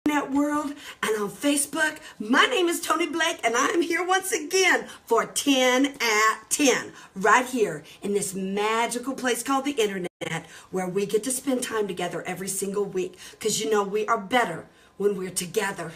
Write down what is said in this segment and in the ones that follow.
internet world and on Facebook. My name is Toni Blake, and I'm here once again for 10 at 10, right here in this magical place called the internet, where we get to spend time together every single week, because you know we are better when we're together.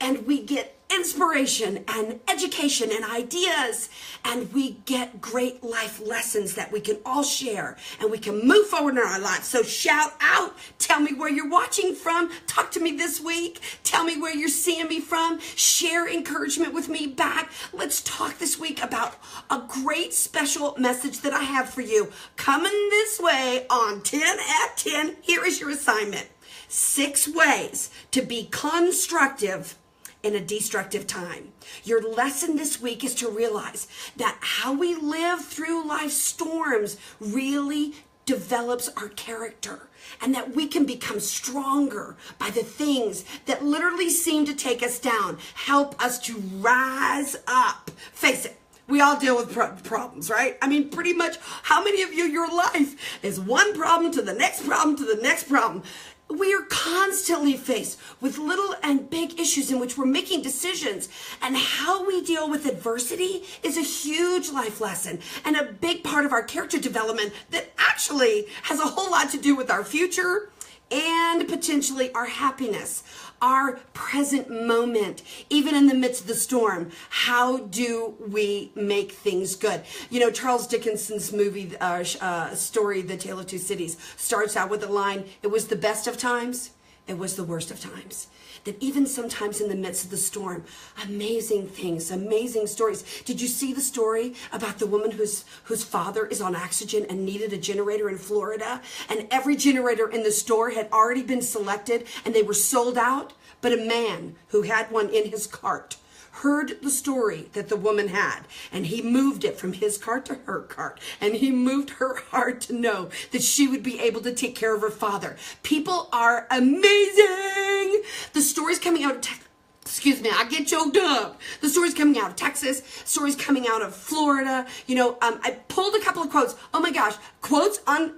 And we get inspiration and education and ideas, and we get great life lessons that we can all share, and we can move forward in our lives. So shout out, tell me where you're watching from, talk to me this week, tell me where you're seeing me from, share encouragement with me back. Let's talk this week about a great special message that I have for you coming this way on 10 at 10. Here is your assignment: 6 ways to be constructive in a destructive time. Your lesson this week is to realize that how we live through life's storms really develops our character, and that we can become stronger by the things that literally seem to take us down, help us to rise up. Face it, we all deal with problems, right? I mean, pretty much, how many of you, your life is one problem to the next problem to the next problem? We are constantly faced with little and big issues in which we're making decisions, and how we deal with adversity is a huge life lesson and a big part of our character development that actually has a whole lot to do with our future and potentially our happiness, our present moment, even in the midst of the storm. How do we make things good? You know, Charles Dickens's movie, story, The Tale of Two Cities, starts out with the line, "It was the best of times, it was the worst of times." That even sometimes in the midst of the storm, amazing things, amazing stories. Did you see the story about the woman whose father is on oxygen and needed a generator in Florida? And every generator in the store had already been selected and they were sold out. But a man who had one in his cart heard the story that the woman had, and he moved it from his cart to her cart, and he moved her heart to know that she would be able to take care of her father. People are amazing. The stories coming out of excuse me, I get choked up. The stories coming out of Texas, stories coming out of Florida. You know, I pulled a couple of quotes. Oh my gosh, quotes on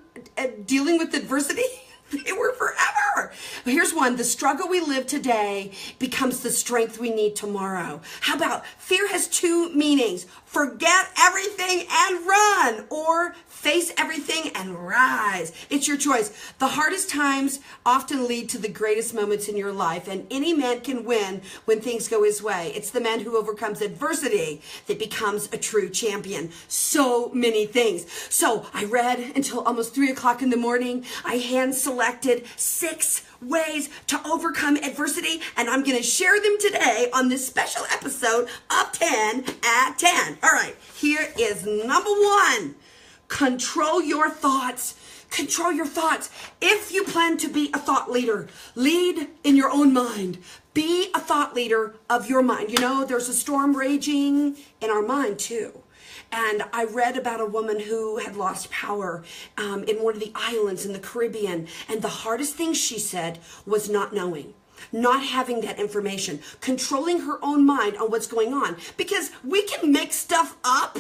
dealing with adversity. They were forever. Here's one: the struggle we live today becomes the strength we need tomorrow. How about fear has 2 meanings: forget everything and run, or face everything and rise. It's your choice. The hardest times often lead to the greatest moments in your life, and any man can win when things go his way. It's the man who overcomes adversity that becomes a true champion. So many things. So I read until almost 3 o'clock in the morning. I hand selected 6 ways to overcome adversity, and I'm going to share them today on this special episode of 10 at 10. All right, here is number 1. Control your thoughts. Control your thoughts. If you plan to be a thought leader, lead in your own mind. Be a thought leader of your mind. You know, there's a storm raging in our mind too. And I read about a woman who had lost power in one of the islands in the Caribbean. And the hardest thing, she said, was not knowing, not having that information, controlling her own mind on what's going on. Because we can make stuff up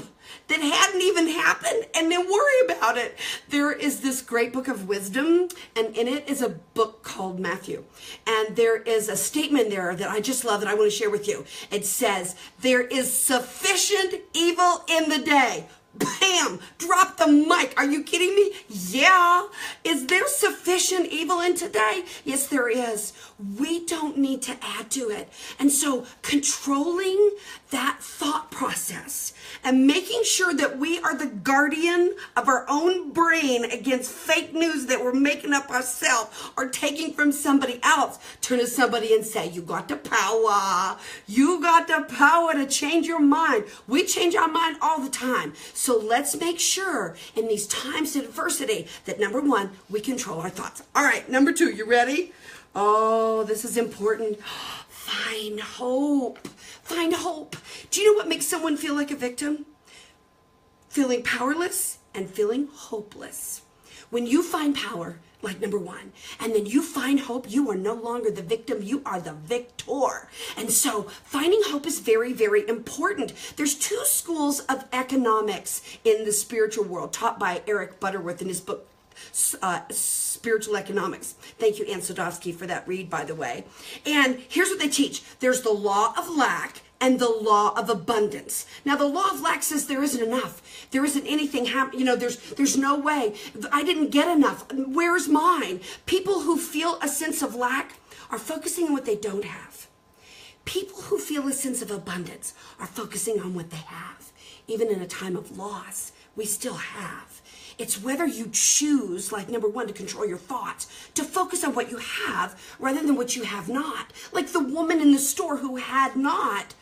that hadn't even happened and then worry about it. There is this great book of wisdom, and in it is a book called Matthew. And there is a statement there that I just love that I want to share with you. It says, "There is sufficient evil in the day." Bam! Drop the mic. Are you kidding me? Yeah. Is there sufficient evil in today? Yes, there is. We don't need to add to it. And so controlling that thought process and making sure that we are the guardian of our own brain against fake news that we're making up ourselves or taking from somebody else. Turn to somebody and say, "You got the power. You got the power to change your mind." We change our mind all the time. So let's make sure in these times of adversity that, number 1, we control our thoughts. All right, number 2, you ready? Oh, this is important. Find hope. Find hope. Do you know what makes someone feel like a victim? Feeling powerless and feeling hopeless. When you find power, like number 1, and then you find hope, you are no longer the victim, you are the victor. And so finding hope is very, very important. There's 2 schools of economics in the spiritual world taught by Eric Butterworth in his book Spiritual Economics. Thank you, Ann Sadowski, for that read, by the way. And here's what they teach. There's the law of lack and the law of abundance. Now, the law of lack says there isn't enough. There isn't anything happening. There's no way. I didn't get enough. Where's mine? People who feel a sense of lack are focusing on what they don't have. People who feel a sense of abundance are focusing on what they have. Even in a time of loss, we still have. It's whether you choose, like number one, to control your thoughts, to focus on what you have rather than what you have not. Like the woman in the store who had not.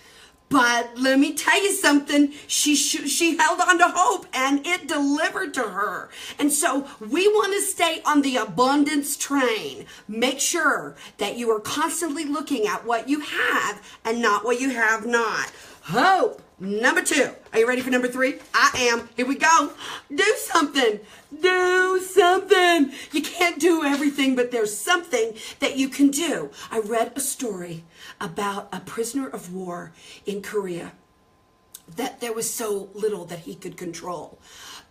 But let me tell you something, she held on to hope and it delivered to her. And so we want to stay on the abundance train. Make sure that you are constantly looking at what you have and not what you have not. Hope. Number two. Are you ready for number three? I am. Here we go. Do something. Do something. You can't do everything, but there's something that you can do. I read a story about a prisoner of war in Korea that there was so little that he could control.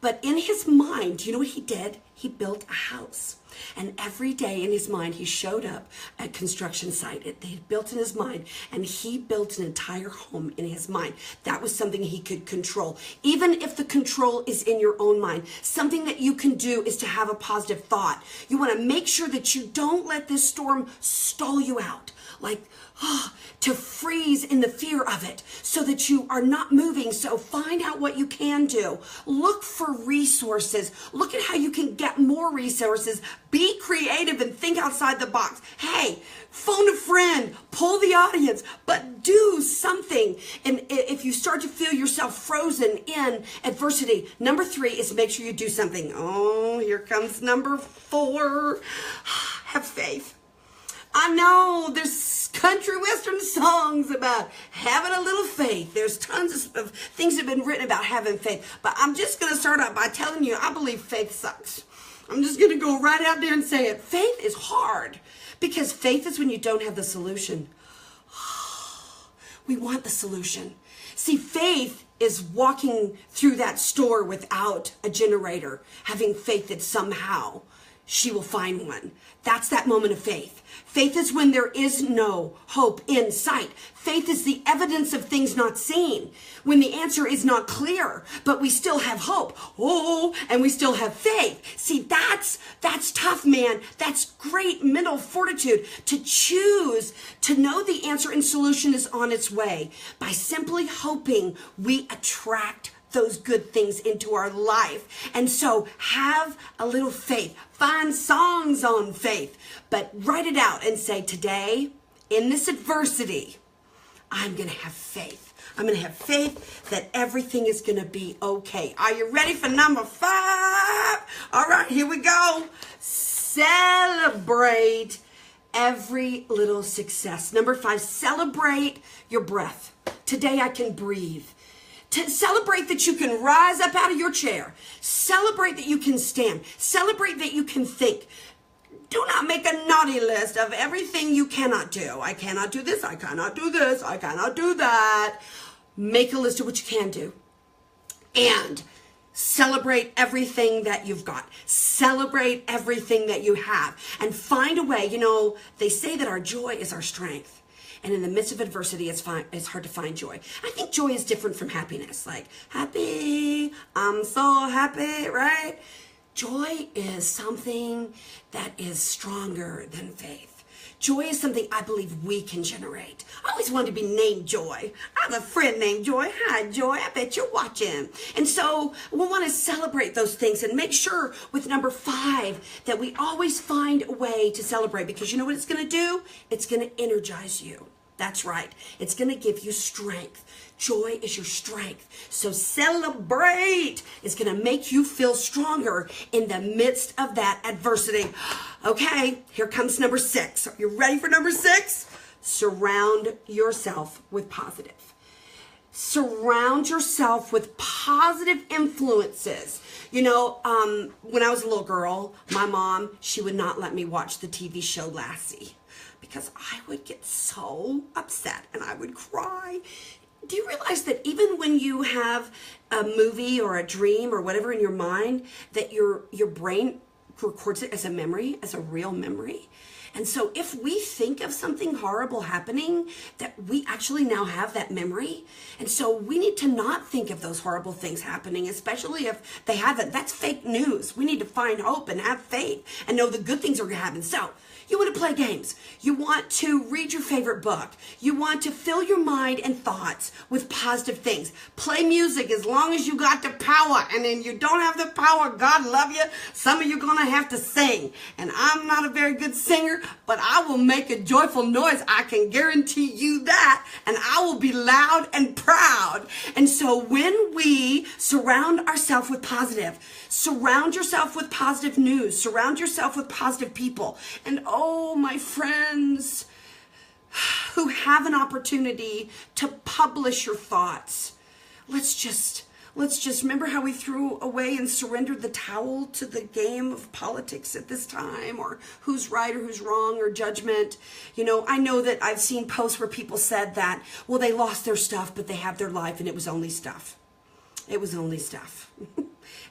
But in his mind, you know what he did? He built a house. And every day in his mind, he showed up at construction site. He built in his mind, and he built an entire home in his mind. That was something he could control. Even if the control is in your own mind, something that you can do is to have a positive thought. You want to make sure that you don't let this storm stall you out. Like, to freeze in the fear of it so that you are not moving. So find out what you can do. Look for resources. Look at how you can get more resources. Be creative and think outside the box. Hey, phone a friend, pull the audience, but do something. And if you start to feel yourself frozen in adversity, number three is make sure you do something. Oh, here comes number four. Have faith. I know there's country western songs about having a little faith. There's tons of things that have been written about having faith. But I'm just going to start out by telling you, I believe faith sucks. I'm just going to go right out there and say it. Faith is hard because faith is when you don't have the solution. We want the solution. See, faith is walking through that store without a generator, having faith that somehow she will find one. That's that moment of faith. Faith is when there is no hope in sight. Faith is the evidence of things not seen. When the answer is not clear, but we still have hope. Oh, and we still have faith. See, that's tough, man. That's great mental fortitude to choose to know the answer and solution is on its way. By simply hoping, we attract those good things into our life. And so have a little faith. Find songs on faith, but write it out and say, today, in this adversity, I'm going to have faith. I'm going to have faith that everything is going to be okay. Are you ready for number 5? All right, here we go. Celebrate every little success. Number 5, celebrate your breath. Today I can breathe. To celebrate that you can rise up out of your chair. Celebrate that you can stand. Celebrate that you can think. Do not make a naughty list of everything you cannot do. I cannot do this. I cannot do this. I cannot do that. Make a list of what you can do. And celebrate everything that you've got. Celebrate everything that you have. And find a way. You know, they say that our joy is our strength. And in the midst of adversity, it's hard to find joy. I think joy is different from happiness. Like, happy, I'm so happy, right? Joy is something that is stronger than faith. Joy is something I believe we can generate. I always wanted to be named Joy. I have a friend named Joy. Hi, Joy. I bet you're watching. And so we want to celebrate those things and make sure with number 5 that we always find a way to celebrate, because you know what it's going to do? It's going to energize you. That's right. It's going to give you strength. Joy is your strength. So celebrate. It's going to make you feel stronger in the midst of that adversity. Okay, here comes number 6. Are you ready for number 6? Surround yourself with positive. Surround yourself with positive influences. You know, when I was a little girl, my mom, she would not let me watch the TV show Lassie, because I would get so upset and I would cry. Do you realize that even when you have a movie or a dream or whatever in your mind, that your brain records it as a memory, as a real memory. And so if we think of something horrible happening, that we actually now have that memory. And so we need to not think of those horrible things happening, especially if they haven't. That's fake news. We need to find hope and have faith and know the good things are going to happen. So you want to play games. You want to read your favorite book. You want to fill your mind and thoughts with positive things. Play music as long as you got the power. And then you don't have the power, God love you. Some of you going to have to sing. And I'm not a very good singer, but I will make a joyful noise. I can guarantee you that. And I will be loud and proud. And so when we surround ourselves with positive, surround yourself with positive news, surround yourself with positive people. And oh, my friends who have an opportunity to publish your thoughts, let's just remember how we threw away and surrendered the towel to the game of politics at this time, or who's right or who's wrong, or judgment. You know, I know that I've seen posts where people said that, well, they lost their stuff, but they have their life, and it was only stuff. It was only stuff.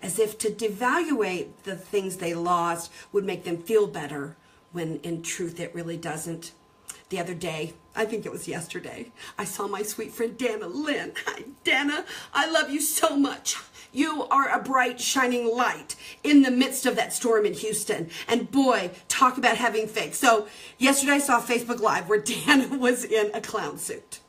As if to devaluate the things they lost would make them feel better, when in truth it really doesn't. The other day, I think it was yesterday, I saw my sweet friend Dana Lynn. Hi, Dana. I love you so much. You are a bright, shining light in the midst of that storm in Houston. And boy, talk about having faith. So yesterday I saw Facebook Live where Dana was in a clown suit.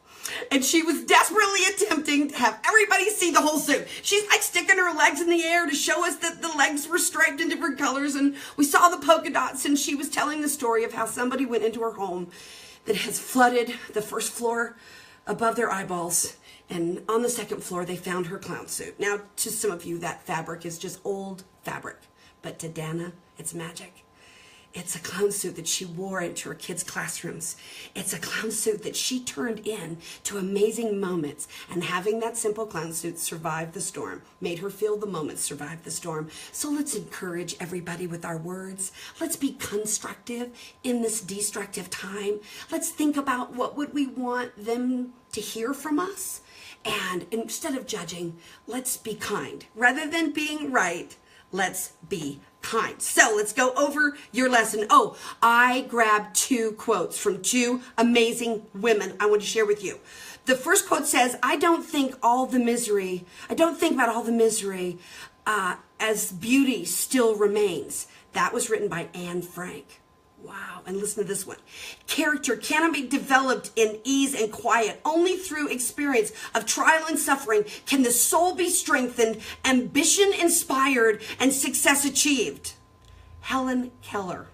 And she was desperately attempting to have everybody see the whole suit. She's like sticking her legs in the air to show us that the legs were striped in different colors. And we saw the polka dots, and she was telling the story of how somebody went into her home that has flooded the first floor above their eyeballs. And on the second floor, they found her clown suit. Now, to some of you, that fabric is just old fabric. But to Dana, it's magic. It's a clown suit that she wore into her kids' classrooms. It's a clown suit that she turned in to amazing moments. And having that simple clown suit survive the storm made her feel the moments survive the storm. So let's encourage everybody with our words. Let's be constructive in this destructive time. Let's think about what would we want them to hear from us. And instead of judging, let's be kind. Rather than being right, let's be kind. So let's go over your lesson. Oh, I grabbed 2 quotes from 2 amazing women I want to share with you. The first quote says, I don't think about all the misery as beauty still remains. That was written by Anne Frank. Wow. And listen to this one. Character cannot be developed in ease and quiet. Only through experience of trial and suffering can the soul be strengthened, ambition inspired, and success achieved. Helen Keller.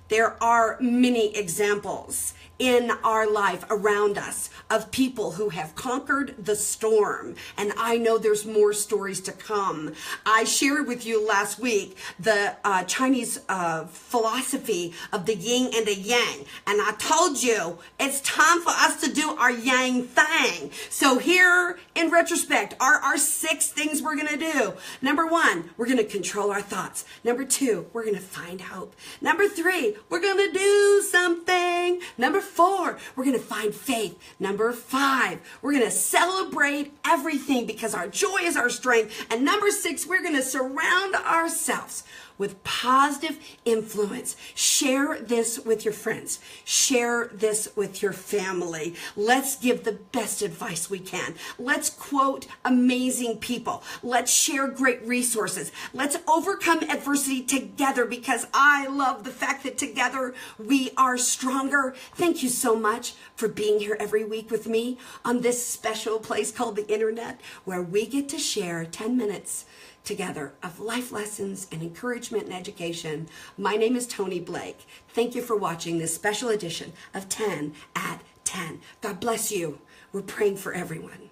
There are many examples in our life around us of people who have conquered the storm. And I know there's more stories to come. I shared with you last week the Chinese philosophy of the yin and the yang. And I told you it's time for us to do our yang thing. So here in retrospect are 6 things we're going to do. Number 1, we're going to control our thoughts. Number 2, we're going to find hope. Number 3, we're going to do something. Number 4, we're going to find faith. Number 5, we're going to celebrate everything because our joy is our strength. And number 6, we're going to surround ourselves with positive influence. Share this with your friends. Share this with your family. Let's give the best advice we can. Let's quote amazing people. Let's share great resources. Let's overcome adversity together because I love the fact that together we are stronger. Thank you so much for being here every week with me on this special place called the internet, where we get to share 10 minutes together of life lessons and encouragement and education. My name is Toni Blake. Thank you for watching this special edition of 10 at 10. God bless you. We're praying for everyone.